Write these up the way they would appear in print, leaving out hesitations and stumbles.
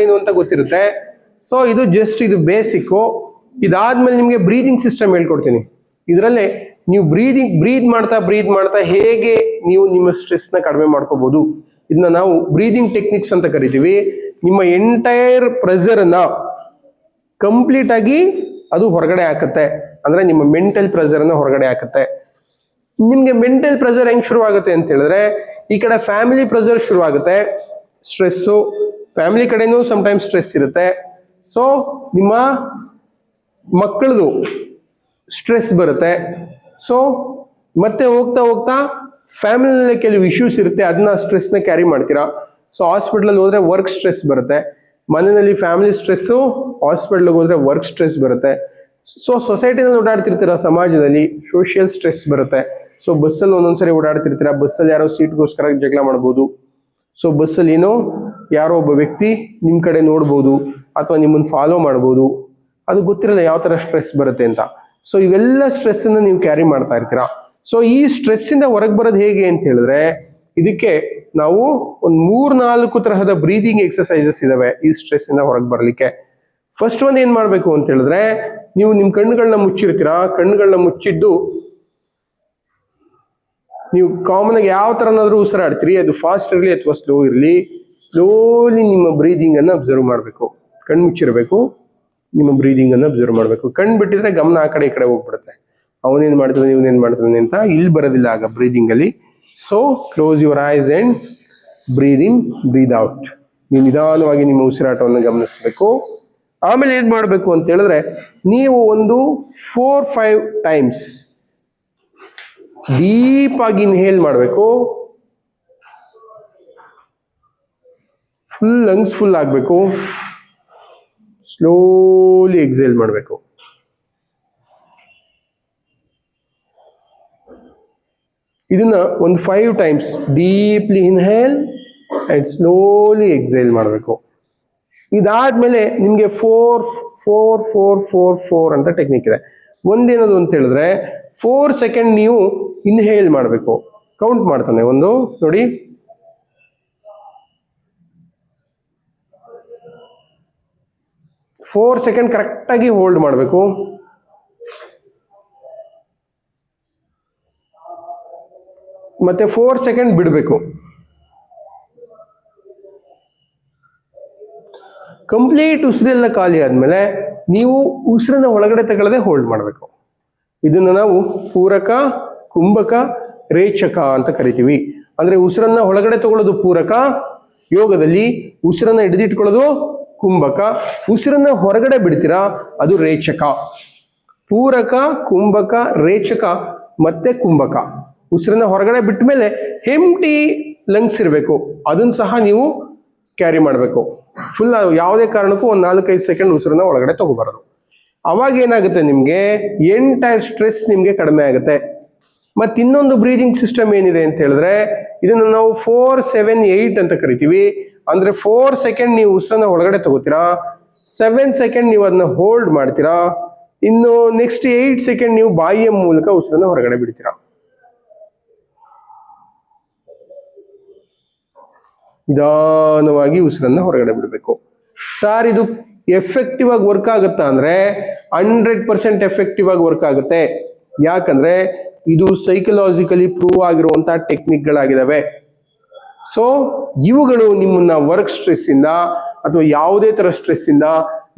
ಏನು ಅಂತ ಗೊತ್ತಿರುತ್ತೆ. ಸೊ ಇದು ಜಸ್ಟ್ ಇದು ಬೇಸಿಕ್ಕು. ಇದಾದ್ಮೇಲೆ ನಿಮಗೆ ಬ್ರೀದಿಂಗ್ ಸಿಸ್ಟಮ್ ಹೇಳ್ಕೊಡ್ತೀನಿ. ಇದರಲ್ಲೇ ನೀವು ಬ್ರೀದ್ ಮಾಡ್ತಾ ಹೇಗೆ ನೀವು ನಿಮ್ಮ ಸ್ಟ್ರೆಸ್ ನ ಕಡಿಮೆ ಮಾಡ್ಕೋಬಹುದು, ಇದನ್ನ ನಾವು ಬ್ರೀದಿಂಗ್ ಟೆಕ್ನಿಕ್ಸ್ ಅಂತ ಕರಿತೀವಿ. ನಿಮ್ಮ ಎಂಟೈರ್ ಪ್ರೆಷರ್ ಅನ್ನ ಕಂಪ್ಲೀಟ್ ಆಗಿ ಅದು ಹೊರಗಡೆ ಹಾಕುತ್ತೆ. ಅಂದ್ರೆ ನಿಮ್ಮ ಮೆಂಟಲ್ ಪ್ರೆಷರ್ ಅನ್ನ ಹೊರಗಡೆ ಹಾಕುತ್ತೆ. ನಿಮ್ಗೆ ಮೆಂಟಲ್ ಪ್ರೆಷರ್ ಹೆಂಗ್ ಶುರು ಆಗುತ್ತೆ ಅಂತ ಹೇಳಿದ್ರೆ, ಈ ಕಡೆ ಫ್ಯಾಮಿಲಿ ಪ್ರೆಷರ್ ಶುರು ಆಗುತ್ತೆ, ಸ್ಟ್ರೆಸ್ಸು. ಫ್ಯಾಮಿಲಿ ಕಡೆನೂ ಸಮ್ಟೈಮ್ಸ್ ಸ್ಟ್ರೆಸ್ ಇರುತ್ತೆ. ಸೊ ನಿಮ್ಮ ಮಕ್ಕಳದು ಸ್ಟ್ರೆಸ್ ಬರುತ್ತೆ. ಸೊ ಮತ್ತೆ ಹೋಗ್ತಾ ಹೋಗ್ತಾ ಫ್ಯಾಮಿಲಿನಲ್ಲಿ ಕೆಲವು ಇಶ್ಯೂಸ್ ಇರುತ್ತೆ, ಅದನ್ನ ಸ್ಟ್ರೆಸ್ನ ಕ್ಯಾರಿ ಮಾಡ್ತೀರಾ. ಸೊ ಹಾಸ್ಪಿಟಲ್ ಹೋದ್ರೆ ವರ್ಕ್ ಸ್ಟ್ರೆಸ್ ಬರುತ್ತೆ, ಮನೆಯಲ್ಲಿ ಫ್ಯಾಮಿಲಿ ಸ್ಟ್ರೆಸ್ಸು, ಹಾಸ್ಪಿಟಲ್ಗೆ ಹೋದ್ರೆ ವರ್ಕ್ ಸ್ಟ್ರೆಸ್ ಬರುತ್ತೆ. ಸೊ ಸೊಸೈಟಿನಲ್ಲಿ ಓಡಾಡ್ತಿರ್ತೀರ, ಸಮಾಜದಲ್ಲಿ ಸೋಷಿಯಲ್ ಸ್ಟ್ರೆಸ್ ಬರುತ್ತೆ. ಸೊ ಬಸ್ಸಲ್ಲಿ ಒಂದೊಂದ್ಸರಿ ಓಡಾಡ್ತಿರ್ತೀರ, ಬಸ್ಸಲ್ಲಿ ಯಾರೋ ಸೀಟ್ಗೋಸ್ಕರ ಜಗಳ ಮಾಡ್ಬೋದು. ಸೊ ಬಸ್ಸಲ್ಲಿ ಏನೋ ಯಾರೋ ಒಬ್ಬ ವ್ಯಕ್ತಿ ನಿಮ್ಮ ಕಡೆ ನೋಡ್ಬೋದು ಅಥವಾ ನಿಮ್ಮನ್ನು ಫಾಲೋ ಮಾಡ್ಬೋದು. ಅದು ಗೊತ್ತಿರಲ್ಲ ಯಾವ ಥರ ಸ್ಟ್ರೆಸ್ ಬರುತ್ತೆ ಅಂತ. ಸೊ ಇವೆಲ್ಲ ಸ್ಟ್ರೆಸ್ಸನ್ನು ನೀವು ಕ್ಯಾರಿ ಮಾಡ್ತಾ ಇರ್ತೀರಾ. ಸೊ ಈ ಸ್ಟ್ರೆಸ್ಸಿಂದ ಹೊರಗೆ ಬರೋದು ಹೇಗೆ ಅಂತ ಹೇಳಿದ್ರೆ, ಇದಕ್ಕೆ ನಾವು ಒಂದು 3-4 ತರಹದ ಬ್ರೀದಿಂಗ್ ಎಕ್ಸಸೈಸಸ್ ಇದಾವೆ ಈ ಸ್ಟ್ರೆಸ್ಸಿಂದ ಹೊರಗೆ ಬರಲಿಕ್ಕೆ. ಫಸ್ಟ್ ಒಂದು ಏನು ಮಾಡಬೇಕು ಅಂತ ಹೇಳಿದ್ರೆ, ನೀವು ನಿಮ್ಮ ಕಣ್ಣುಗಳನ್ನ ಮುಚ್ಚಿರ್ತೀರಾ. ಕಣ್ಣುಗಳನ್ನ ಮುಚ್ಚಿದ್ದು ನೀವು ಕಾಮನ್ ಆಗಿ ಯಾವ ಥರನಾದ್ರೂ ಉಸಿರಾಡ್ತೀರಿ, ಅದು ಫಾಸ್ಟ್ ಇರಲಿ ಅಥವಾ ಸ್ಲೋ ಇರಲಿ, ಸ್ಲೋಲಿ ನಿಮ್ಮ ಬ್ರೀದಿಂಗ್ ಅನ್ನು ಅಬ್ಸರ್ವ್ ಮಾಡಬೇಕು. ಕಣ್ಣು ಮುಚ್ಚಿರಬೇಕು, ನಿಮ್ಮ ಬ್ರೀದಿಂಗ್ ಅನ್ನು ಅಬ್ಸರ್ವ್ ಮಾಡಬೇಕು. ಕಣ್ಣು ಬಿಟ್ಟಿದ್ರೆ ಗಮನ ಆ ಕಡೆ ಈ ಕಡೆ ಹೋಗ್ಬಿಡುತ್ತೆ, ಅವನೇನು ಮಾಡ್ತಾನೆ ಇವನೇನು ಮಾಡ್ತಾನೆ ಅಂತ ಇಲ್ಲಿ ಬರೋದಿಲ್ಲ ಆಗ ಬ್ರೀದಿಂಗ್ ಅಲ್ಲಿ. So close your eyes and breathe out. ನೀವು ನಿಧಾನವಾಗಿ ನಿಮ್ಮ ಉಸಿರಾಟವನ್ನು ಗಮನಿಸಬೇಕು. ಆಮೇಲೆ ಏನ್ ಮಾಡಬೇಕು ಅಂತ ಹೇಳಿದ್ರೆ, ನೀವು ಒಂದು 4-5 ಟೈಮ್ಸ್ ಡೀಪ್ ಆಗಿ ಇನ್ಹೇಲ್ ಮಾಡಬೇಕು. ಫುಲ್ ಲಂಗ್ಸ್ ಫುಲ್ ಆಗಬೇಕು. ಸ್ಲೋಲಿ ಎಕ್ಸೇಲ್ ಮಾಡಬೇಕು. ಇದನ್ನ ಒಂದು 5 times deeply inhale and slowly exhale ಮಾಡಬೇಕು. ಇದಾದ್ಮೇಲೆ ನಿಮ್ಗೆ 4-4-4-4-4 ಅಂತ ಟೆಕ್ನಿಕ್ ಇದೆ. ಒಂದೇನದು ಅಂತ ಹೇಳಿದ್ರೆ, 4 ಸೆಕೆಂಡ್ ನೀವು ಇನ್ಹೇಲ್ ಮಾಡಬೇಕು. ಕೌಂಟ್ ಮಾಡ್ತಾನೆ ಒಂದು ನೋಡಿ, 4 ಸೆಕೆಂಡ್ ಕರೆಕ್ಟ್ ಆಗಿ ಹೋಲ್ಡ್ ಮಾಡಬೇಕು. ಮತ್ತೆ 4 ಸೆಕೆಂಡ್ ಬಿಡಬೇಕು. ಕಂಪ್ಲೀಟ್ ಉಸಿರೆಲ್ಲ ಖಾಲಿ ಆದ್ಮೇಲೆ ನೀವು ಉಸಿರನ್ನ ಒಳಗಡೆ ತಗೊಳ್ಳದೆ ಹೋಲ್ಡ್ ಮಾಡಬೇಕು. ಇದನ್ನ ನಾವು ಪೂರಕ, ಕುಂಭಕ, ರೇಚಕ ಅಂತ ಕರಿತೀವಿ. ಅಂದ್ರೆ ಉಸಿರನ್ನ ಒಳಗಡೆ ತಗೊಳ್ಳೋದು ಪೂರಕ, ಯೋಗದಲ್ಲಿ ಉಸಿರನ್ನ ಹಿಡಿದಿಟ್ಕೊಳ್ಳೋದು ಕುಂಭಕ, ಉಸಿರನ್ನ ಹೊರಗಡೆ ಬಿಡ್ತೀರಾ ಅದು ರೇಚಕ. ಪೂರಕ, ಕುಂಭಕ, ರೇಚಕ ಮತ್ತೆ ಕುಂಭಕ. ಉಸಿರನ್ನ ಹೊರಗಡೆ ಬಿಟ್ಟ ಮೇಲೆ ಎಂಟಿ ಲಂಗ್ಸ್ ಇರಬೇಕು, ಅದನ್ನ ಸಹ ನೀವು ಕ್ಯಾರಿ ಮಾಡಬೇಕು. ಫುಲ್ ಯಾವುದೇ ಕಾರಣಕ್ಕೂ ಒಂದು 4-5 ಸೆಕೆಂಡ್ ಉಸಿರನ್ನ ಒಳಗಡೆ ತಗೋಬಾರದು. ಅವಾಗ ಏನಾಗುತ್ತೆ, ನಿಮ್ಗೆ ಎಂಟೈರ್ ಸ್ಟ್ರೆಸ್ ನಿಮ್ಗೆ ಕಡಿಮೆ ಆಗುತ್ತೆ. ಮತ್ತೆ ಇನ್ನೊಂದು ಬ್ರೀದಿಂಗ್ ಸಿಸ್ಟಮ್ ಏನಿದೆ ಅಂತ ಹೇಳಿದ್ರೆ, ಇದನ್ನು ನಾವು 4-7-8 ಅಂತ ಕರಿತೀವಿ. ಅಂದ್ರೆ 4 ಸೆಕೆಂಡ್ ನೀವು ಉಸಿರನ್ನ ಒಳಗಡೆ ತಗೋತೀರಾ, 7 ಸೆಕೆಂಡ್ ನೀವು ಅದನ್ನ ಹೋಲ್ಡ್ ಮಾಡ್ತೀರಾ, ಇನ್ನು ನೆಕ್ಸ್ಟ್ 8 ಸೆಕೆಂಡ್ ನೀವು ಬಾಯಿಯ ಮೂಲಕ ಉಸಿರನ್ನ ಹೊರಗಡೆ ಬಿಡ್ತೀರಾ. ನಿಧಾನವಾಗಿ ಉಸಿರನ್ನ ಹೊರಗಡೆ ಬಿಡಬೇಕು. ಸರ್ ಇದು ಎಫೆಕ್ಟಿವ್ ಆಗಿ ವರ್ಕ್ ಆಗುತ್ತಾ ಅಂದ್ರೆ 100% ಎಫೆಕ್ಟಿವ್ ಆಗಿ ವರ್ಕ್ ಆಗುತ್ತೆ. ಯಾಕಂದ್ರೆ ಇದು ಸೈಕಲಾಜಿಕಲಿ ಪ್ರೂವ್ ಆಗಿರುವಂತಹ ಟೆಕ್ನಿಕ್ಗಳಾಗಿದ್ದಾವೆ. ಸೊ ಇವುಗಳು ನಿಮ್ಮನ್ನ ವರ್ಕ್ ಸ್ಟ್ರೆಸ್ ಇಂದ ಅಥವಾ ಯಾವುದೇ ತರ ಸ್ಟ್ರೆಸ್ ಇಂದ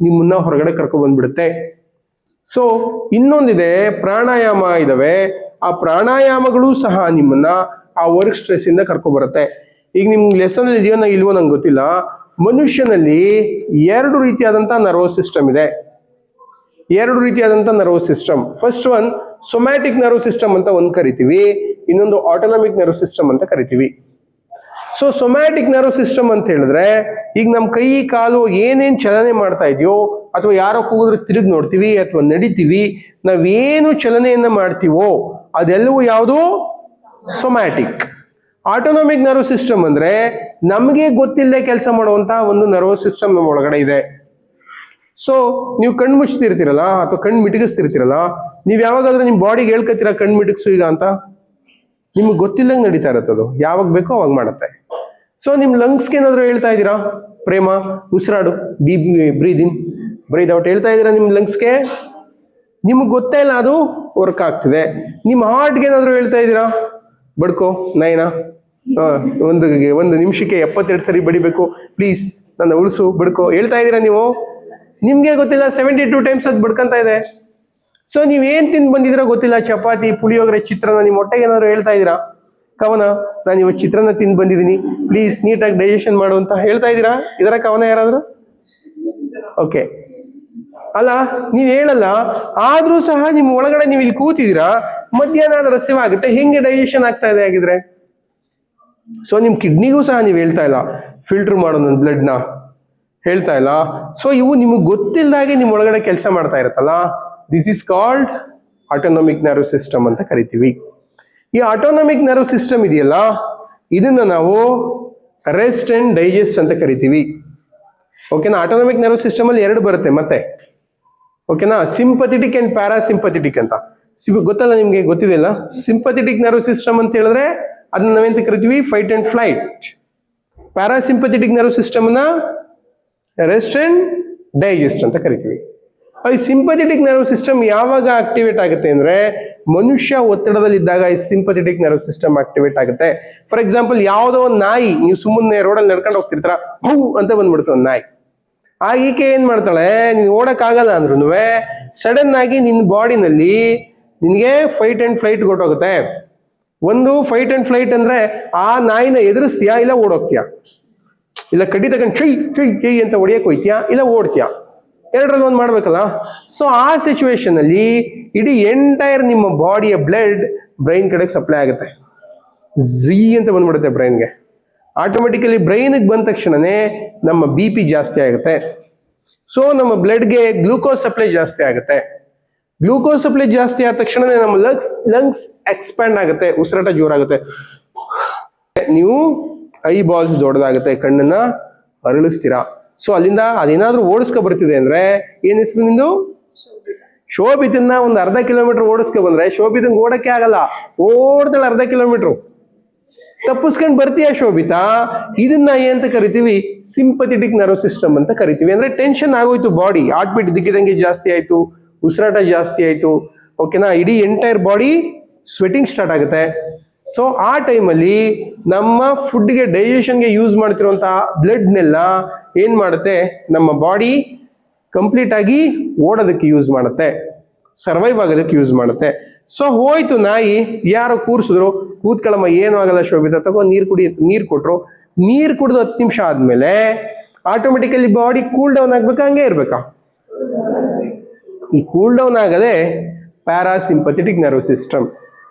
ನಿಮ್ಮನ್ನ ಹೊರಗಡೆ ಕರ್ಕೊಂಡು ಬಂದ್ಬಿಡುತ್ತೆ. ಸೊ ಇನ್ನೊಂದಿದೆ, ಪ್ರಾಣಾಯಾಮ ಇದಾವೆ. ಆ ಪ್ರಾಣಾಯಾಮಗಳು ಸಹ ನಿಮ್ಮನ್ನ ಆ ವರ್ಕ್ ಸ್ಟ್ರೆಸ್ ಇಂದ ಕರ್ಕೊಂಡು ಬರುತ್ತೆ. ಈಗ ನಿಮ್ಗೆ ಲೆಸನ್ ಇದೆಯೋ ಇಲ್ವೋ ನಂಗೆ ಗೊತ್ತಿಲ್ಲ. ಮನುಷ್ಯನಲ್ಲಿ 2 ರೀತಿಯಾದಂತಹ ನರ್ವಸ್ ಸಿಸ್ಟಮ್ ಇದೆ. 2 ರೀತಿಯಾದಂತಹ nervous system. First one somatic nerve system ಅಂತ ಒಂದು ಕರಿತೀವಿ, ಇನ್ನೊಂದು ಆಟೋನಮಿಕ್ ನರ್ವ್ ಸಿಸ್ಟಮ್ ಅಂತ ಕರಿತೀವಿ. ಸೊ ಸೊಮ್ಯಾಟಿಕ್ ನರ್ವ್ ಸಿಸ್ಟಮ್ ಅಂತ ಹೇಳಿದ್ರೆ, ಈಗ ನಮ್ಮ ಕೈ ಕಾಲು ಏನೇನ್ ಚಲನೆ ಮಾಡ್ತಾ ಇದೆಯೋ, ಅಥವಾ ಯಾರೋ ಕೂಗಿದ್ರೆ ತಿರುಗಿ ನೋಡ್ತೀವಿ ಅಥವಾ ನಡಿತೀವಿ, ನಾವೇನು ಚಲನೆಯನ್ನ ಮಾಡ್ತೀವೋ ಅದೆಲ್ಲವೂ ಯಾವುದು ಸೊಮ್ಯಾಟಿಕ್. ಆಟೋನಮಿಕ್ ನರ್ವ್ ಸಿಸ್ಟಮ್ ಅಂದ್ರೆ ನಮಗೆ ಗೊತ್ತಿಲ್ಲದೆ ಕೆಲಸ ಮಾಡುವಂತ ಒಂದು ನರ್ವಸ್ ಸಿಸ್ಟಮ್ ನಮ್ಮ ಒಳಗಡೆ ಇದೆ. ಸೊ ನೀವು ಕಣ್ಣು ಮುಚ್ತಿರ್ತೀರಲ್ಲ ಅಥವಾ ಕಣ್ಣು ಮಿಟಗಿಸ್ತಿರ್ತೀರಲ್ಲ, ನೀವು ಯಾವಾಗಾದ್ರೂ ನಿಮ್ ಬಾಡಿಗೆ ಹೇಳ್ಕತ್ತೀರಾ ಕಣ್ಣು ಮಿಟಗಿಸು ಈಗ ಅಂತ? ನಿಮ್ಗೆ ಗೊತ್ತಿಲ್ಲಂಗೆ ನಡೀತಾ ಇರತ್ತದು, ಯಾವಾಗ ಬೇಕೋ ಅವಾಗ ಮಾಡುತ್ತೆ. ಸೊ ನಿಮ್ ಲಂಗ್ಸ್ಗೆ ಏನಾದ್ರು ಹೇಳ್ತಾ ಇದ್ದೀರಾ ಪ್ರೇಮ ಉಸಿರಾಡು, ಬ್ರೀದ್ ಇನ್ ಬ್ರೀದ್ ಔಟ್ ಹೇಳ್ತಾ ಇದ್ದೀರಾ ನಿಮ್ಮ ಲಂಗ್ಸ್ಗೆ. ನಿಮಗೆ ಗೊತ್ತೇ ಇಲ್ಲ ಅದು ವರ್ಕ್ ಆಗ್ತಿದೆ. ನಿಮ್ಮ ಹಾರ್ಟ್ಗೆ ಏನಾದರೂ ಹೇಳ್ತಾ ಇದ್ದೀರಾ ಬಡ್ಕೋ ನಯನ, ಒಂದು ನಿಮಿಷಕ್ಕೆ 72 ಸರಿ ಬಡಿಬೇಕು ಪ್ಲೀಸ್ ನನ್ನ ಉಳಿಸು ಬಡ್ಕೋ ಹೇಳ್ತಾ ಇದ್ದೀರಾ ನೀವು. ನಿಮ್ಗೆ ಗೊತ್ತಿಲ್ಲ 72 ಟೈಮ್ಸ್ ಅದು ಬಡ್ಕಂತ ಇದೆ. ಸೊ ನೀವೇನ್ ತಿಂದು ಬಂದಿದ್ದೀರೋ ಗೊತ್ತಿಲ್ಲ, ಚಪಾತಿ ಪುಳಿಯೋಗರೆ ಚಿತ್ರಾನ್ನ, ನಿಮ್ಮ ಹೊಟ್ಟೆಗೆ ಏನಾದ್ರು ಹೇಳ್ತಾ ಇದ್ದೀರಾ ಕವನ ನಾನು ಇವತ್ತು ಚಿತ್ರಾನ್ನ ತಿಂದು ಬಂದಿದ್ದೀನಿ ಪ್ಲೀಸ್ ನೀಟಾಗಿ ಡೈಜೆಷನ್ ಮಾಡು ಅಂತ ಹೇಳ್ತಾ ಇದ್ದೀರಾ? ಇದರ ಕವನ ಯಾರಾದ್ರು? ಓಕೆ ಅಲ್ಲ, ನೀವು ಹೇಳಲ್ಲ, ಆದ್ರೂ ಸಹ ನಿಮ್ಮ ಒಳಗಡೆ ನೀವು ಇಲ್ಲಿ ಕೂತಿದ್ದೀರಾ, ಮಧ್ಯಾಹ್ನ ಅದು ರಸ್ಯವಾಗುತ್ತೆ, ಹೆಂಗೆ ಡೈಜೆಷನ್ ಆಗ್ತಾ ಇದೆ ಆಗಿದ್ರೆ? ಸೊ ನಿಮ್ ಕಿಡ್ನಿಗೂ ಸಹ ನೀವು ಹೇಳ್ತಾ ಇಲ್ಲ ಫಿಲ್ಟರ್ ಮಾಡೋ ನನ್ನ ಬ್ಲಡ್ನ, ಹೇಳ್ತಾ ಇಲ್ಲ. ಸೊ ಇವು ನಿಮಗೆ ಗೊತ್ತಿಲ್ಲದಾಗೆ ನಿಮ್ಮ ಒಳಗಡೆ ಕೆಲಸ ಮಾಡ್ತಾ ಇರುತ್ತಲ್ಲ, this is called autonomic nerve system ಅಂತ ಕರಿತೀವಿ. ಈ ಆಟೋನಮಿಕ್ ನರ್ವ್ ಸಿಸ್ಟಮ್ ಇದೆಯಲ್ಲ, ಇದನ್ನ ನಾವು ರೆಸ್ಟ್ ಅಂಡ್ ಡೈಜೆಸ್ಟ್ ಅಂತ ಕರಿತೀವಿ. ಓಕೆನಾ? ಆಟೋನಮಿಕ್ ನರ್ವ್ ಸಿಸ್ಟಮ್ ಅಲ್ಲಿ 2 ಬರುತ್ತೆ ಮತ್ತೆ. ಓಕೆನಾ? ಸಿಂಪಥೆಟಿಕ್ ಅಂಡ್ ಪ್ಯಾರಾಸಿಂಪಥೆಟಿಕ್ ಅಂತ. ಗೊತ್ತಲ್ಲ ನಿಮ್ಗೆ, ಗೊತ್ತಿದೆಯಲ್ಲ? ಸಿಂಪಥೆಟಿಕ್ ನರ್ವ್ ಸಿಸ್ಟಮ್ ಅಂತ ಹೇಳಿದ್ರೆ ಅದನ್ನ ನಾವೆಂತ ಕರಿತೀವಿ? Fight and flight. Parasympathetic nerve system ನ ರೆಸ್ಟ್ ಅಂಡ್ ಡೈಜೆಸ್ಟ್ ಅಂತ ಕರಿತೀವಿ. ಈ ಸಿಂಪಥೆಟಿಕ್ ನರ್ವ್ ಸಿಸ್ಟಮ್ ಯಾವಾಗ ಆಕ್ಟಿವೇಟ್ ಆಗುತ್ತೆ ಅಂದ್ರೆ, ಮನುಷ್ಯ ಒತ್ತಡದಲ್ಲಿದ್ದಾಗ ಈ ಸಿಂಪಥೆಟಿಕ್ ನರ್ವ್ ಸಿಸ್ಟಮ್ ಆಕ್ಟಿವೇಟ್ ಆಗುತ್ತೆ. ಫಾರ್ ಎಕ್ಸಾಂಪಲ್, ಯಾವುದೋ ಒಂದು ನಾಯಿ, ನೀವು ಸುಮ್ಮನೆ ರೋಡಲ್ಲಿ ನಡ್ಕೊಂಡು ಹೋಗ್ತಿರ್ತಾರ, ಹೂ ಅಂತ ಬಂದ್ಬಿಡ್ತು ಒಂದು ನಾಯಿ. ಆ ಈಕೆ ಏನ್ ಮಾಡ್ತಾಳೆ, ನೀನ್ ಓಡಕ್ ಆಗಲ್ಲ ಅಂದ್ರೂ ಸಡನ್ ಆಗಿ ನಿನ್ನ ಬಾಡಿನಲ್ಲಿ ನಿನ್ಗೆ ಫೈಟ್ ಅಂಡ್ ಫ್ಲೈಟ್ ಕೊಟ್ಟೋಗುತ್ತೆ. ಒಂದು ಫೈಟ್ ಅಂಡ್ ಫ್ಲೈಟ್ ಅಂದ್ರೆ ಆ ನಾಯಿನ ಎದುರಿಸ್ತೀಯಾ, ಇಲ್ಲ ಓಡೋಗ್ತೀಯಾ, ಇಲ್ಲ ಕಡ್ಡಿ ತಗೊಂಡು ಚೈ ಚೈ ಚೈ ಅಂತ ಹೊಡಿಯಕ್ ಹೋಯ್ತೀಯಾ, ಇಲ್ಲ ಓಡ್ತೀಯಾ, 2ರಲ್ಲಿ ಒಂದು ಮಾಡ್ಬೇಕಲ್ಲ. ಸೊ ಆ ಸಿಚುವೇಶನ್ ಅಲ್ಲಿ ಇಡೀ ಎಂಟೈರ್ ನಿಮ್ಮ ಬಾಡಿಯ ಬ್ಲಡ್ ಬ್ರೈನ್ ಕಡೆಗೆ ಸಪ್ಲೈ ಆಗುತ್ತೆ. ಝೀ ಅಂತ ಬಂದ್ಬಿಡುತ್ತೆ ಬ್ರೈನ್ಗೆ. ಆಟೋಮೆಟಿಕಲಿ ಬ್ರೈನ್ಗೆ ಬಂದ ತಕ್ಷಣನೇ ನಮ್ಮ BP ಜಾಸ್ತಿ ಆಗುತ್ತೆ. ಸೊ ನಮ್ಮ ಬ್ಲಡ್ಗೆ ಗ್ಲೂಕೋಸ್ ಸಪ್ಲೈ ಜಾಸ್ತಿ ಆಗುತ್ತೆ. ಗ್ಲೂಕೋಸ್ ಸಪ್ಲೈ ಜಾಸ್ತಿ ಆದ ತಕ್ಷಣನೇ ನಮ್ಮ ಲಂಗ್ಸ್ ಎಕ್ಸ್ಪ್ಯಾಂಡ್ ಆಗುತ್ತೆ, ಉಸಿರಾಟ ಜೋರಾಗುತ್ತೆ. ನೀವು ಐ ಬಾಲ್ಸ್ ದೊಡ್ಡದಾಗುತ್ತೆ, ಕಣ್ಣನ್ನ ಅರಳಿಸ್ತೀರಾ. ಸೊ ಅಲ್ಲಿಂದ ಅದೇನಾದ್ರೂ ಓಡಿಸ್ಕೊ ಬರ್ತಿದೆ ಅಂದ್ರೆ ಏನ್ ಹೆಸರು ನಿಂದು? ಶೋಭಿತನ್ನ ಒಂದು ಅರ್ಧ ಕಿಲೋಮೀಟರ್ ಓಡಿಸ್ಕೊ ಬಂದ್ರೆ ಶೋಭಿತಂಗ್ ಓಡಕ್ಕೆ ಆಗಲ್ಲ, ಓಡ್ತಾಳೆ ಅರ್ಧ ಕಿಲೋಮೀಟರ್, ತಪ್ಪಿಸ್ಕೊಂಡು ಬರ್ತೀಯ ಶೋಭಿತಾ. ಇದನ್ನ ಏನಂತ ಕರಿತೀವಿ? ಸಿಂಪಥೆಟಿಕ್ ನರ್ವ್ ಸಿಸ್ಟಮ್ ಅಂತ ಕರಿತೀವಿ. ಅಂದ್ರೆ ಟೆನ್ಷನ್ ಆಗೋಯ್ತು, ಬಾಡಿ ಹಾರ್ಟ್ ಬೀಟ್ ದಿಕ್ಕಿದಂಗೆ ಜಾಸ್ತಿ ಆಯ್ತು, ಉಸಿರಾಟ ಜಾಸ್ತಿ ಆಯ್ತು. ಓಕೆನಾ? ಇಡೀ ಎಂಟೈರ್ ಬಾಡಿ ಸ್ವೆಟಿಂಗ್ ಸ್ಟಾರ್ಟ್ ಆಗುತ್ತೆ. ಸೊ ಆ ಟೈಮಲ್ಲಿ ನಮ್ಮ ಫುಡ್ಗೆ ಡೈಜೆಷನ್ಗೆ ಯೂಸ್ ಮಾಡ್ತಿರುವಂತಹ ಬ್ಲಡ್ನೆಲ್ಲ ಏನ್ ಮಾಡುತ್ತೆ, ನಮ್ಮ ಬಾಡಿ ಕಂಪ್ಲೀಟ್ ಆಗಿ ಓಡೋದಕ್ಕೆ ಯೂಸ್ ಮಾಡುತ್ತೆ, ಸರ್ವೈವ್ ಆಗೋದಕ್ಕೆ ಯೂಸ್ ಮಾಡುತ್ತೆ. ಸೊ ಹೋಯ್ತು ನಾಯಿ, ಯಾರೋ ಕೂರ್ಸಿದ್ರು, ಕೂತ್ಕೊಳ್ಳಮ್ಮ ಏನು ಆಗಲ್ಲ ಶೋಭಿತಾ, ತಗೋ ನೀರು ಕುಡಿ ಅಂತ ನೀರು ಕೊಟ್ರು. ನೀರು ಕುಡಿದು 10 ನಿಮಿಷ ಆದ್ಮೇಲೆ ಆಟೋಮೆಟಿಕಲಿ ಬಾಡಿ ಕೂಲ್ ಡೌನ್ ಆಗ್ಬೇಕಾ, ಹಂಗೆ ಇರ್ಬೇಕಾ? ಈ ಕೂಲ್ ಡೌನ್ ಆಗದೆ ಪ್ಯಾರಾಸಿಂಪಥೆಟಿಕ್ ನರ್ವ್ ಸಿಸ್ಟಮ್.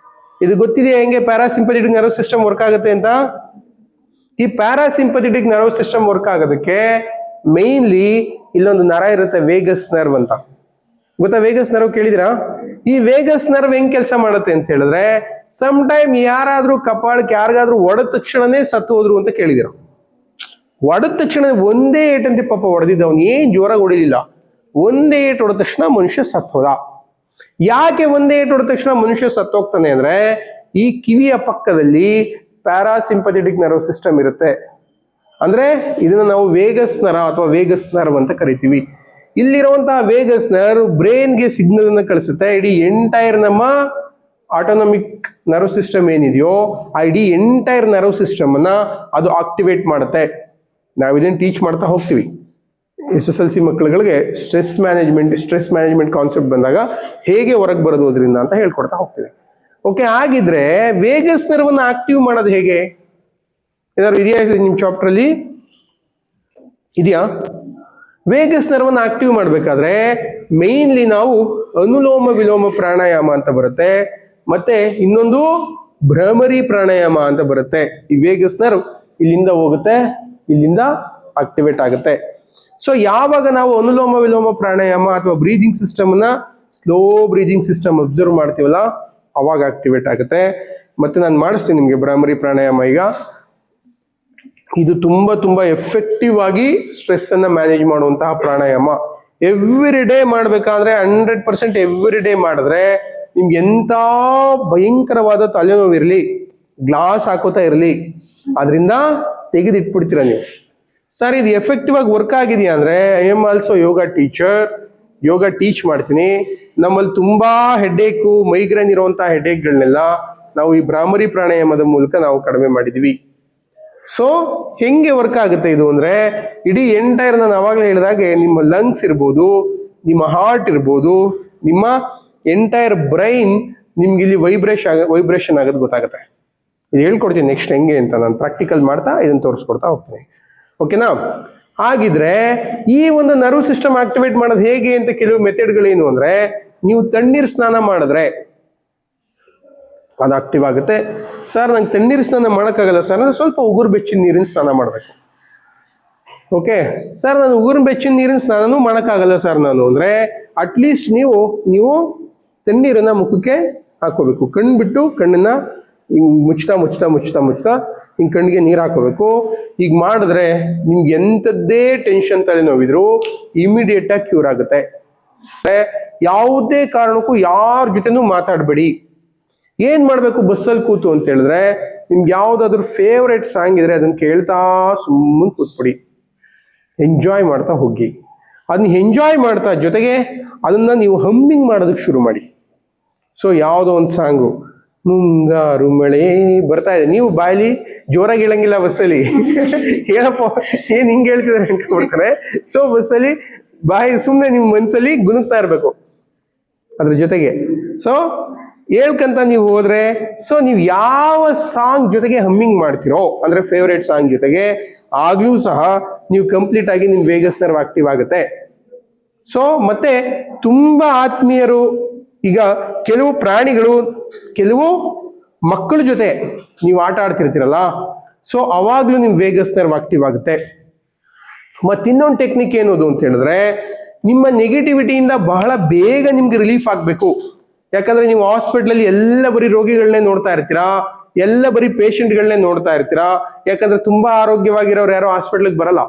ಇದು ಗೊತ್ತಿದೆಯಾ ಹೆಂಗೆ ಪ್ಯಾರಾಸಿಂಪಥೆಟಿಕ್ ನರ್ವ್ ಸಿಸ್ಟಮ್ ವರ್ಕ್ ಆಗುತ್ತೆ ಅಂತ? ಈ ಪ್ಯಾರಾಸಿಂಪಥೆಟಿಕ್ ನರ್ವ್ ಸಿಸ್ಟಮ್ ವರ್ಕ್ ಆಗೋದಕ್ಕೆ ಮೇನ್ಲಿ ಇಲ್ಲೊಂದು ನರ ಇರುತ್ತೆ, ವೇಗಸ್ ನರ್ವ್ ಅಂತ. ಗೊತ್ತಾ? ವೇಗಸ್ ನರ್ವ್ ಕೇಳಿದಿರಾ? ಈ ವೇಗಸ್ ನರ್ವ್ ಹೆಂಗ್ ಕೆಲಸ ಮಾಡುತ್ತೆ ಅಂತ ಹೇಳಿದ್ರೆ, ಸಮ್ ಟೈಮ್ ಯಾರಾದ್ರೂ ಕಪಾಳಕ್ಕೆ ಯಾರಿಗಾದ್ರೂ ಹೊಡೆದ ತಕ್ಷಣನೇ ಸತ್ತು ಹೋದ್ರು ಅಂತ ಕೇಳಿದಿರ? ಹೊಡೆದ ತಕ್ಷಣ ಒಂದೇ ಏಟಂತೆ ಪಾಪ ಹೊಡೆದಿದ್ದ, ಅವನು ಏನ್ ಜೋರಾಗಿ ಹೊಡಿಲಿಲ್ಲ, ಒಂದೇ ಏಟ್ ಹೊಡೆದ ತಕ್ಷಣ ಮನುಷ್ಯ ಸತ್ತು ಹೋದ. ಯಾಕೆ ಒಂದೇ ಏಟ್ ಹೊಡೆದ ತಕ್ಷಣ ಮನುಷ್ಯ ಸತ್ತೋಗ್ತಾನೆ ಅಂದ್ರೆ, ಈ ಕಿವಿಯ ಪಕ್ಕದಲ್ಲಿ ಪ್ಯಾರಾಸಿಂಪಥೆಟಿಕ್ ನರ್ವ್ ಸಿಸ್ಟಮ್ ಇರುತ್ತೆ. ಅಂದ್ರೆ ಇದನ್ನ ನಾವು ವೇಗಸ್ ನರ ಅಥವಾ ವೇಗಸ್ ನರ್ವ್ ಅಂತ ಕರಿತೀವಿ. ಇಲ್ಲಿರುವಂತಹ ವೇಗಸ್ ನರ್ವ್ ಬ್ರೈನ್ಗೆ ಸಿಗ್ನಲ್ ಅನ್ನ ಕಳಿಸುತ್ತೆ. ಇಡೀ ಎಂಟೈರ್ ನಮ್ಮ ಆಟೋನಮಿಕ್ ನರ್ವ್ ಸಿಸ್ಟಮ್ ಏನಿದೆಯೋ, ಆ ಇಡೀ ಎಂಟೈರ್ ನರ್ವ್ ಸಿಸ್ಟಮ್ ಅನ್ನ ಅದು ಆಕ್ಟಿವೇಟ್ ಮಾಡುತ್ತೆ. ನಾವು ಇದನ್ನು ಟೀಚ್ ಮಾಡ್ತಾ ಹೋಗ್ತೀವಿ. SSLC ಮಕ್ಕಳುಗಳಿಗೆ ಸ್ಟ್ರೆಸ್ ಮ್ಯಾನೇಜ್ಮೆಂಟ್ ಕಾನ್ಸೆಪ್ಟ್ ಬಂದಾಗ ಹೇಗೆ ಹೊರಗೆ ಬರೋದು ಅದರಿಂದ ಅಂತ ಹೇಳ್ಕೊಡ್ತಾ ಹೋಗ್ತೀವಿ. ಓಕೆ, ಹಾಗಿದ್ರೆ ವೇಗಸ್ ನರ್ವ್ ಅನ್ನ ಆಕ್ಟಿವ್ ಮಾಡೋದು ಹೇಗೆ? ಏನಾದ್ರು ಇದೆಯಾ ನಿಮ್ ಚಾಪ್ಟರ್ ಅಲ್ಲಿ? ಇದೆಯಾ? ವೇಗಸ್ ನರ್ವ್ ಅನ್ನ ಆಕ್ಟಿವ್ ಮಾಡ್ಬೇಕಾದ್ರೆ ಮೇನ್ಲಿ ನಾವು ಅನುಲೋಮ ವಿಲೋಮ ಪ್ರಾಣಾಯಾಮ ಅಂತ ಬರುತ್ತೆ, ಮತ್ತೆ ಇನ್ನೊಂದು ಭ್ರಮರಿ ಪ್ರಾಣಾಯಾಮ ಅಂತ ಬರುತ್ತೆ. ಈ ವೇಗಸ್ ನರ್ವ್ ಇಲ್ಲಿಂದ ಹೋಗುತ್ತೆ, ಇಲ್ಲಿಂದ ಆಕ್ಟಿವೇಟ್ ಆಗುತ್ತೆ. ಸೊ ಯಾವಾಗ ನಾವು ಅನುಲೋಮ ವಿಲೋಮ ಪ್ರಾಣಾಯಾಮ ಅಥವಾ ಬ್ರೀದಿಂಗ್ ಸಿಸ್ಟಮ್ ನ ಸ್ಲೋ ಬ್ರೀದಿಂಗ್ ಸಿಸ್ಟಮ್ ಅಬ್ಸರ್ವ್ ಮಾಡ್ತೀವಲ್ಲ, ಅವಾಗ ಆಕ್ಟಿವೇಟ್ ಆಗುತ್ತೆ. ಮತ್ತೆ ನಾನು ಮಾಡಿಸ್ತೀನಿ ನಿಮ್ಗೆ ಭ್ರಮರಿ ಪ್ರಾಣಾಯಾಮ. ಈಗ ಇದು ತುಂಬಾ ಎಫೆಕ್ಟಿವ್ ಆಗಿ ಸ್ಟ್ರೆಸ್ ಅನ್ನ ಮ್ಯಾನೇಜ್ ಮಾಡುವಂತಹ ಪ್ರಾಣಾಯಾಮ. ಎವ್ರಿ ಡೇ ಮಾಡ್ಬೇಕಾದ್ರೆ 100% ಎವ್ರಿ ಡೇ ಮಾಡಿದ್ರೆ ನಿಮ್ಗೆ ಎಂತ ಭಯಂಕರವಾದ ತಲೆನೋವು ಇರಲಿ, ಗ್ಲಾಸ್ ಹಾಕೋತಾ ಇರಲಿ, ಅದರಿಂದ ತೆಗೆದಿಟ್ಬಿಡ್ತೀರ ನೀವು. ಸರ್ ಇದು ಎಫೆಕ್ಟಿವ್ ಆಗಿ ವರ್ಕ್ ಆಗಿದೆಯಾ ಅಂದ್ರೆ I M also yoga teacher, yoga teach ಮಾಡ್ತೀನಿ. ನಮ್ಮಲ್ಲಿ ತುಂಬಾ ಹೆಡ್ಏಕು, ಮೈಗ್ರೇನ್ ಇರುವಂತಹ ಹೆಡ್ಏಕ್ಗಳನ್ನೆಲ್ಲ ನಾವು ಈ ಭ್ರಾಮರಿ ಪ್ರಾಣಾಯಾಮದ ಮೂಲಕ ನಾವು ಕಡಿಮೆ ಮಾಡಿದೀವಿ. ಸೊ ಹೆಂಗೆ ವರ್ಕ್ ಆಗುತ್ತೆ ಇದು ಅಂದ್ರೆ, ಇಡೀ ಎಂಟೈರ್ ನಾನು ಅವಾಗಲೇ ಹೇಳಿದಾಗೆ ನಿಮ್ಮ ಲಂಗ್ಸ್ ಇರ್ಬೋದು, ನಿಮ್ಮ ಹಾರ್ಟ್ ಇರ್ಬೋದು, ನಿಮ್ಮ ಎಂಟೈರ್ ಬ್ರೈನ್ ನಿಮ್ಗೆ ಇಲ್ಲಿ ವೈಬ್ರೇಷನ್ ಆಗೋದು ಗೊತ್ತಾಗುತ್ತೆ. ಇದು ಹೇಳ್ಕೊಡ್ತೀನಿ ನೆಕ್ಸ್ಟ್ ಹೆಂಗೆ ಅಂತ, ನಾನು ಪ್ರಾಕ್ಟಿಕಲ್ ಮಾಡ್ತಾ ಇದನ್ನು ತೋರಿಸ್ಕೊಡ್ತಾ ಹೋಗ್ತೀನಿ. ಓಕೆನಾ? ಹಾಗಿದ್ರೆ ಈ ಒಂದು ನರ್ವ್ ಸಿಸ್ಟಮ್ ಆಕ್ಟಿವೇಟ್ ಮಾಡೋದು ಹೇಗೆ ಅಂತ ಕೆಲವು ಮೆಥಡ್ಗಳೇನು ಅಂದ್ರೆ, ನೀವು ತಣ್ಣೀರು ಸ್ನಾನ ಮಾಡಿದ್ರೆ ಅದು ಆಕ್ಟಿವ್ ಆಗುತ್ತೆ. ಸರ್ ನಂಗೆ ತಣ್ಣೀರು ಸ್ನಾನ ಮಾಡೋಕ್ಕಾಗಲ್ಲ ಸರ್ ಅಂದ್ರೆ ಸ್ವಲ್ಪ ಉಗುರು ಬೆಚ್ಚಿನ ನೀರಿನ ಸ್ನಾನ ಮಾಡಬೇಕು. ಓಕೆ ಸರ್, ನಾನು ಉಗುರು ಬೆಚ್ಚಿನ ನೀರಿನ ಸ್ನಾನನೂ ಮಾಡೋಕ್ಕಾಗಲ್ಲ ಸರ್ ನಾನು ಅಂದ್ರೆ, ಅಟ್ಲೀಸ್ಟ್ ನೀವು ತಣ್ಣೀರನ್ನ ಮುಖಕ್ಕೆ ಹಾಕೋಬೇಕು. ಕಣ್ಣು ಬಿಟ್ಟು ಕಣ್ಣನ್ನ ಮುಚ್ತಾ ಮುಚ್ತಾ ಮುಚ್ತಾ ಮುಚ್ತಾ ಹಿಂಗೆ ಕಣ್ಣಿಗೆ ನೀರು ಹಾಕೋಬೇಕು. ಈಗ ಮಾಡಿದ್ರೆ ನಿಮ್ಗೆ ಎಂಥದ್ದೇ ಟೆನ್ಷನ್ ತಲೆನೋವಿದ್ರು ಇಮಿಡಿಯೇಟ್ ಆಗಿ ಕ್ಯೂರ್ ಆಗುತ್ತೆ. ಯಾವುದೇ ಕಾರಣಕ್ಕೂ ಯಾರ ಜೊತೆನೂ ಮಾತಾಡಬೇಡಿ. ಏನ್ ಮಾಡ್ಬೇಕು ಬಸ್ಸಲ್ಲಿ ಕೂತು ಅಂತ ಹೇಳಿದ್ರೆ, ನಿಮ್ಗೆ ಯಾವ್ದಾದ್ರು ಫೇವ್ರೇಟ್ ಸಾಂಗ್ ಇದ್ರೆ ಅದನ್ನ ಕೇಳ್ತಾ ಸುಮ್ಮನೆ ಕೂತ್ಬಿಡಿ, ಎಂಜಾಯ್ ಮಾಡ್ತಾ ಹೋಗಿ. ಅದನ್ನ ಎಂಜಾಯ್ ಮಾಡ್ತಾ ಜೊತೆಗೆ ಅದನ್ನ ನೀವು ಹಮ್ಮಿಂಗ್ ಮಾಡೋದಕ್ಕೆ ಶುರು ಮಾಡಿ. ಸೊ ಯಾವುದೋ ಒಂದು ಸಾಂಗು, ಮುಂಗಾರು ಮಳೆ ಬರ್ತಾ ಇದೆ, ನೀವು ಬಾಯಲ್ಲಿ ಜೋರಾಗಿ ಹೇಳಂಗಿಲ್ಲ ಬಸ್ಸಲ್ಲಿ, ಏನಪ್ಪ ಏನ್ ಹಿಂಗೆ ಹೇಳ್ತಿದಾರೆ ಅನ್ಕೊಂಡ್ಬಿಡ್ತಾರೆ. ಸೊ ಬಸ್ಸಲ್ಲಿ ಬಾಯಿ ಸುಮ್ಮನೆ ನಿಮ್ಮ ಮನ್ಸಲ್ಲಿ ಗುನುಗ್ತಾ ಇರ್ಬೇಕು ಅದ್ರ ಜೊತೆಗೆ. ಸೊ ಹೇಳ್ಕಂತ ನೀವು ಹೋದ್ರೆ, ಸೊ ನೀವು ಯಾವ ಸಾಂಗ್ ಜೊತೆಗೆ ಹಮ್ಮಿಂಗ್ ಮಾಡ್ತಿರೋ ಅಂದ್ರೆ ಫೇವ್ರೇಟ್ ಸಾಂಗ್ ಜೊತೆಗೆ, ಆಗ್ಲೂ ಸಹ ನೀವು ಕಂಪ್ಲೀಟ್ ಆಗಿ ನಿಮ್ ವೇಗಸ್ ನರ್ವ್ ಆಕ್ಟಿವ್ ಆಗುತ್ತೆ. ಸೊ ಮತ್ತೆ ತುಂಬಾ ಆತ್ಮೀಯರು, ಈಗ ಕೆಲವು ಪ್ರಾಣಿಗಳು, ಕೆಲವು ಮಕ್ಕಳ ಜೊತೆ ನೀವು ಆಟ ಆಡ್ತಿರ್ತೀರಲ್ಲ, ಸೊ ಅವಾಗ್ಲೂ ನಿಮ್ ವೇಗಸ್ ನರ್ವ್ ಆಕ್ಟಿವ್ ಆಗುತ್ತೆ. ಮತ್ತಿನ್ನೊಂದು ಟೆಕ್ನಿಕ್ ಏನದು ಅಂತ ಹೇಳಿದ್ರೆ, ನಿಮ್ಮ ನೆಗೆಟಿವಿಟಿಯಿಂದ ಬಹಳ ಬೇಗ ನಿಮ್ಗೆ ರಿಲೀಫ್ ಆಗ್ಬೇಕು. ಯಾಕಂದ್ರೆ ನೀವು ಹಾಸ್ಪಿಟ್ಲಲ್ಲಿ ಎಲ್ಲ ಬರೀ ರೋಗಿಗಳನ್ನೇ ನೋಡ್ತಾ ಇರ್ತೀರಾ, ಎಲ್ಲ ಬರೀ ಪೇಷಂಟ್ಗಳನ್ನೇ ನೋಡ್ತಾ ಇರ್ತೀರಾ. ಯಾಕಂದ್ರೆ ತುಂಬಾ ಆರೋಗ್ಯವಾಗಿರೋರು ಯಾರೋ ಹಾಸ್ಪಿಟ್ಲಿಗೆ ಬರಲ್ಲ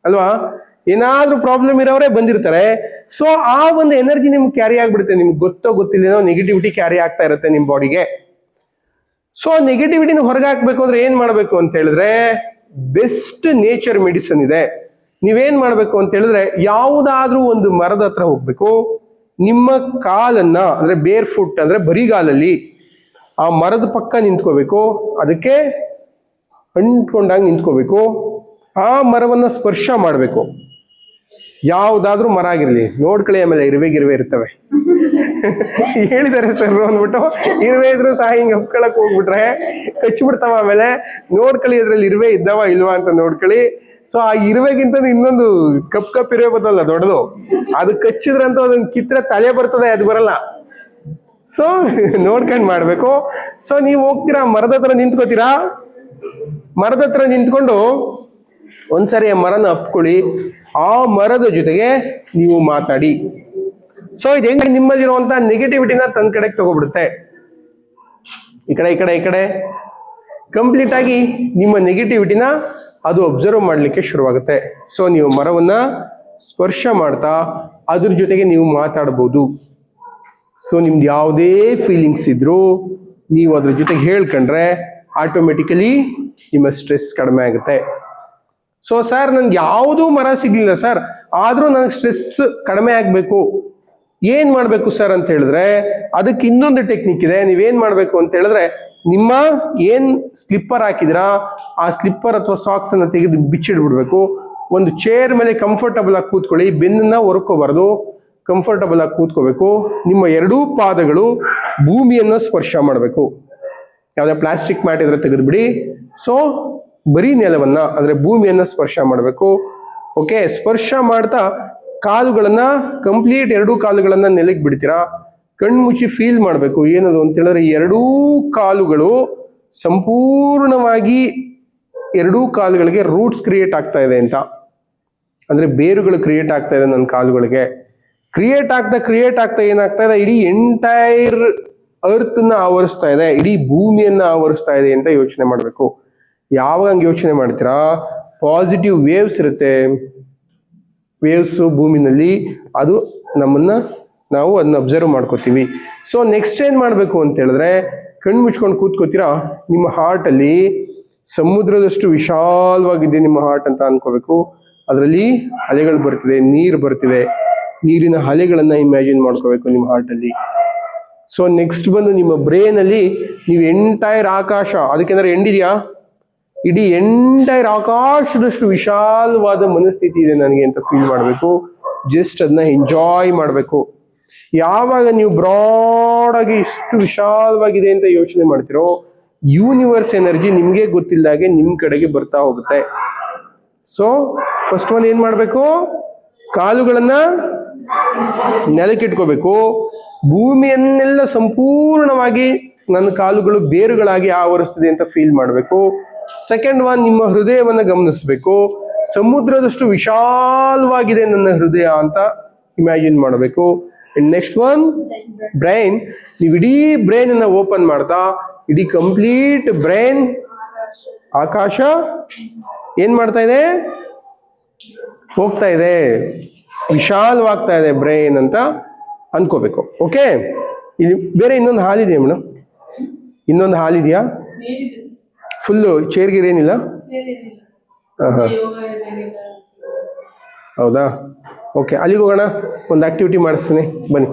ಅಲ್ವಾ, ಏನಾದ್ರೂ ಪ್ರಾಬ್ಲಮ್ ಇರೋರೇ ಬಂದಿರ್ತಾರೆ. ಸೊ ಆ ಒಂದು ಎನರ್ಜಿ ನಿಮ್ಗೆ ಕ್ಯಾರಿ ಆಗ್ಬಿಡುತ್ತೆ, ನಿಮ್ಗೆ ಗೊತ್ತೋ ಗೊತ್ತಿಲ್ಲ ನೆಗೆಟಿವಿಟಿ ಕ್ಯಾರಿ ಆಗ್ತಾ ಇರುತ್ತೆ ನಿಮ್ ಬಾಡಿಗೆ. ಸೊ ನೆಗೆಟಿವಿಟಿನ ಹೊರಗೆ ಹಾಕ್ಬೇಕು ಅಂದ್ರೆ ಏನ್ ಮಾಡ್ಬೇಕು ಅಂತ ಹೇಳಿದ್ರೆ, ಬೆಸ್ಟ್ ನೇಚರ್ ಮೆಡಿಸಿನ್ ಇದೆ. ನೀವೇನ್ ಮಾಡ್ಬೇಕು ಅಂತ ಹೇಳಿದ್ರೆ, ಯಾವುದಾದ್ರೂ ಒಂದು ಮರದ ಹತ್ರ ಹೋಗ್ಬೇಕು, ನಿಮ್ಮ ಕಾಲನ್ನ ಅಂದ್ರೆ ಬೇರ್ ಫುಟ್ ಅಂದ್ರೆ ಬರಿಗಾಲಲ್ಲಿ ಆ ಮರದ ಪಕ್ಕ ನಿಂತ್ಕೋಬೇಕು, ಅದಕ್ಕೆ ಅಂಟ್ಕೊಂಡಾಗ ನಿಂತ್ಕೋಬೇಕು, ಆ ಮರವನ್ನ ಸ್ಪರ್ಶ ಮಾಡಬೇಕು. ಯಾವ್ದಾದ್ರೂ ಮರ ಆಗಿರ್ಲಿ, ನೋಡ್ಕೊಳ್ಳಿ, ಆಮೇಲೆ ಇರುವೆ ಇರ್ತವೆ ಹೇಳಿದ್ದಾರೆ ಸರ್ ಅಂದ್ಬಿಟ್ಟು ಇರುವೆ ಇದ್ರು ಸಹ ಹಿಂಗೆ ಹಪ್ಕೊಳಕ್ ಹೋಗ್ಬಿಟ್ರೆ ಕಚ್ಚಿಬಿಡ್ತಾವ. ಆಮೇಲೆ ನೋಡ್ಕೊಳ್ಳಿ ಅದ್ರಲ್ಲಿ ಇರುವೆ ಇದ್ದಾವ ಇಲ್ವಾ ಅಂತ ನೋಡ್ಕೊಳ್ಳಿ. ಸೊ ಆ ಇರುವೆಗಿಂತ ಇನ್ನೊಂದು ಕಪ್ ಇರುವೆ ಬರ್ತಲ್ಲ ದೊಡ್ಡದು, ಅದು ಕಚ್ಚಿದ್ರಂತ ಅದನ್ನ ಕಿತ್ರೆ ತಲೆ ಬರ್ತದೆ, ಅದು ಬರಲ್ಲ. ಸೊ ನೋಡ್ಕೊಂಡ್ ಮಾಡ್ಬೇಕು. ಸೊ ನೀವು ಹೋಗ್ತೀರಾ ಮರದ ಹತ್ರ ನಿಂತ್ಕೋತೀರಾ, ಮರದ ಹತ್ರ ನಿಂತ್ಕೊಂಡು ಒಂದ್ಸರಿ ಆ ಮರನ ಅಪ್ಕೊಳ್ಳಿ, ಆ ಮರದ ಜೊತೆಗೆ ನೀವು ಮಾತಾಡಿ. ಸೊ ಇದು ಹೆಂಗೆ ನಿಮ್ಮಲ್ಲಿರುವಂತ ನೆಗೆಟಿವಿಟಿನ ತನ್ನ ಕಡೆಗೆ ತಗೋಬಿಡುತ್ತೆ, ಈ ಕಡೆ ಕಂಪ್ಲೀಟ್ ಆಗಿ ನಿಮ್ಮ ನೆಗೆಟಿವಿಟಿನ ಅದು ಅಬ್ಸರ್ವ್ ಮಾಡ್ಲಿಕ್ಕೆ ಶುರುವಾಗುತ್ತೆ. ಸೊ ನೀವು ಮರವನ್ನ ಸ್ಪರ್ಶ ಮಾಡ್ತಾ ಅದ್ರ ಜೊತೆಗೆ ನೀವು ಮಾತಾಡ್ಬೋದು. ಸೊ ನಿಮ್ದು ಯಾವುದೇ ಫೀಲಿಂಗ್ಸ್ ಇದ್ರು ನೀವು ಅದ್ರ ಜೊತೆಗೆ ಹೇಳ್ಕೊಂಡ್ರೆ ಆಟೋಮೆಟಿಕಲಿ ನಿಮ್ಮ ಸ್ಟ್ರೆಸ್ ಕಡಿಮೆ ಆಗುತ್ತೆ. ಸೊ ಸರ್ ನನ್ಗೆ ಯಾವುದೂ ಮರ ಸಿಗ್ಲಿಲ್ಲ ಸರ್, ಆದ್ರೂ ನನಗೆ ಸ್ಟ್ರೆಸ್ ಕಡಿಮೆ ಆಗ್ಬೇಕು, ಏನ್ ಮಾಡ್ಬೇಕು ಸರ್ ಅಂತ ಹೇಳಿದ್ರೆ, ಅದಕ್ಕೆ ಇನ್ನೊಂದು ಟೆಕ್ನಿಕ್ ಇದೆ. ನೀವೇನ್ ಮಾಡ್ಬೇಕು ಅಂತ ಹೇಳಿದ್ರೆ, ನಿಮ್ಮ ಏನ್ ಸ್ಲಿಪ್ಪರ್ ಹಾಕಿದಿರಾ ಆ ಸ್ಲಿಪ್ಪರ್ ಅಥವಾ ಸಾಕ್ಸ್ ಅನ್ನ ತೆಗೆದು ಬಿಚ್ಚಿಡ್ಬಿಡ್ಬೇಕು. ಒಂದು ಚೇರ್ ಮೇಲೆ ಕಂಫರ್ಟಬಲ್ ಆಗಿ ಕೂತ್ಕೊಳ್ಳಿ, ಬೆನ್ನನ್ನ ಹೊರ್ಕೋಬಾರ್ದು, ಕಂಫರ್ಟಬಲ್ ಆಗಿ ಕೂತ್ಕೋಬೇಕು. ನಿಮ್ಮ ಎರಡೂ ಪಾದಗಳು ಭೂಮಿಯನ್ನ ಸ್ಪರ್ಶ ಮಾಡಬೇಕು. ಯಾವುದೇ ಪ್ಲಾಸ್ಟಿಕ್ ಮ್ಯಾಟ್ ಇದ್ರೆ ತೆಗೆದುಬಿಡಿ. ಸೊ ಬರೀ ನೆಲವನ್ನ ಅಂದ್ರೆ ಭೂಮಿಯನ್ನ ಸ್ಪರ್ಶ ಮಾಡಬೇಕು. ಓಕೆ, ಸ್ಪರ್ಶ ಮಾಡ್ತಾ ಕಾಲುಗಳನ್ನ ಕಂಪ್ಲೀಟ್ ಎರಡೂ ಕಾಲುಗಳನ್ನ ನೆಲಕ್ಕೆ ಬಿಡ್ತೀರಾ. ಕಣ್ಣು ಮುಚ್ಚಿ ಫೀಲ್ ಮಾಡಬೇಕು ಏನದು ಅಂತ ಹೇಳಿದ್ರೆ, ಎರಡೂ ಕಾಲುಗಳು ಸಂಪೂರ್ಣವಾಗಿ ಎರಡೂ ಕಾಲುಗಳಿಗೆ ರೂಟ್ಸ್ ಕ್ರಿಯೇಟ್ ಆಗ್ತಾ ಇದೆ ಅಂತ, ಅಂದ್ರೆ ಬೇರುಗಳು ಕ್ರಿಯೇಟ್ ಆಗ್ತಾ ಇದೆ ನನ್ನ ಕಾಲುಗಳಿಗೆ. ಕ್ರಿಯೇಟ್ ಆಗ್ತಾ ಏನಾಗ್ತಾ ಇದೆ, ಇಡೀ ಎಂಟೈರ್ ಅರ್ತ್ ನ ಆವರಿಸ್ತಾ ಇದೆ, ಇಡೀ ಭೂಮಿಯನ್ನ ಆವರಿಸ್ತಾ ಇದೆ ಅಂತ ಯೋಚನೆ ಮಾಡಬೇಕು. ಯಾವಾಗ ಹಂಗೆ ಯೋಚನೆ ಮಾಡ್ತೀರಾ, ಪಾಸಿಟಿವ್ ವೇವ್ಸ್ ಇರುತ್ತೆ, ವೇವ್ಸ್ ಭೂಮಿನಲ್ಲಿ, ಅದು ನಾವು ಅದನ್ನ ಅಬ್ಸರ್ವ್ ಮಾಡ್ಕೋತೀವಿ. ಸೊ ನೆಕ್ಸ್ಟ್ ಏನ್ ಮಾಡ್ಬೇಕು ಅಂತ ಹೇಳಿದ್ರೆ, ಕಣ್ಣು ಮುಚ್ಕೊಂಡು ಕೂತ್ಕೋತೀರಾ, ನಿಮ್ಮ ಹಾರ್ಟ್ ಅಲ್ಲಿ ಸಮುದ್ರದಷ್ಟು ವಿಶಾಲವಾಗಿದೆ ನಿಮ್ಮ ಹಾರ್ಟ್ ಅಂತ ಅನ್ಕೋಬೇಕು. ಅದರಲ್ಲಿ ಅಲೆಗಳು ಬರ್ತಿದೆ, ನೀರು ಬರ್ತಿದೆ, ನೀರಿನ ಅಲೆಗಳನ್ನ ಇಮ್ಯಾಜಿನ್ ಮಾಡ್ಕೋಬೇಕು ನಿಮ್ಮ ಹಾರ್ಟ್ ಅಲ್ಲಿ. ಸೊ ನೆಕ್ಸ್ಟ್ ಬಂದು ನಿಮ್ಮ ಬ್ರೈನ್ ಅಲ್ಲಿ ನೀವು ಎಂಟೈರ್ ಆಕಾಶ, ಅದಕ್ಕೆಂದ್ರೆ ಎಂಡಿದೆಯಾ, ಇಡೀ ಎಂಟೈರ್ ಆಕಾಶದಷ್ಟು ವಿಶಾಲವಾದ ಮನಸ್ಥಿತಿ ಇದೆ ನನಗೆ ಅಂತ ಫೀಲ್ ಮಾಡಬೇಕು. ಜಸ್ಟ್ ಅದನ್ನ ಎಂಜಾಯ್ ಮಾಡಬೇಕು. ಯಾವಾಗ ನೀವು ಬ್ರಾಡ್ ಆಗಿ ಇಷ್ಟು ವಿಶಾಲವಾಗಿದೆ ಅಂತ ಯೋಚನೆ ಮಾಡ್ತಿರೋ, ಯೂನಿವರ್ಸ್ ಎನರ್ಜಿ ನಿಮ್ಗೆ ಗೊತ್ತಿಲ್ಲದಾಗೆ ನಿಮ್ ಕಡೆಗೆ ಬರ್ತಾ ಹೋಗುತ್ತೆ. ಸೊ ಫಸ್ಟ್ ಒನ್ ಏನ್ ಮಾಡ್ಬೇಕು, ಕಾಲುಗಳನ್ನ ನೆಲಕ್ಕಿಟ್ಕೋಬೇಕು. ಭೂಮಿಯನ್ನೆಲ್ಲ ಸಂಪೂರ್ಣವಾಗಿ ನನ್ನ ಕಾಲುಗಳು ಬೇರುಗಳಾಗಿ ಆವರಿಸ್ತಿದೆ ಅಂತ ಫೀಲ್ ಮಾಡಬೇಕು. ಸೆಕೆಂಡ್ ಒನ್, ನಿಮ್ಮ ಹೃದಯವನ್ನ ಗಮನಿಸ್ಬೇಕು. ಸಮುದ್ರದಷ್ಟು ವಿಶಾಲವಾಗಿದೆ ನನ್ನ ಹೃದಯ ಅಂತ ಇಮ್ಯಾಜಿನ್ ಮಾಡಬೇಕು. Next one, brain. ನೀವು ಇಡೀ ಬ್ರೈನ್ ಅನ್ನ ಓಪನ್ ಮಾಡ್ತಾ ಇಡೀ ಕಂಪ್ಲೀಟ್ ಬ್ರೈನ್ ಆಕಾಶ ಏನ್ ಮಾಡ್ತಾ ಇದೆ, ಹೋಗ್ತಾ ಇದೆ, ವಿಶಾಲವಾಗ್ತಾ ಇದೆ ಬ್ರೈನ್ ಅಂತ ಅನ್ಕೋಬೇಕು. ಓಕೆ, ಇಲ್ಲಿ ಬೇರೆ ಇನ್ನೊಂದು ಹಾಲಿದೆಯಾ ಮೇಡಮ್? ಇನ್ನೊಂದು ಹಾಲಿದೆಯಾ? ಫುಲ್ಲು ಚೇರ್ಗಿರ್ ಏನಿಲ್ಲ? ಹೌದಾ? ಓಕೆ, ಅಲ್ಲಿಗೆ ಹೋಗೋಣ, ಒಂದು ಆಕ್ಟಿವಿಟಿ ಮಾಡಿಸ್ತೀನಿ ಬನ್ನಿ.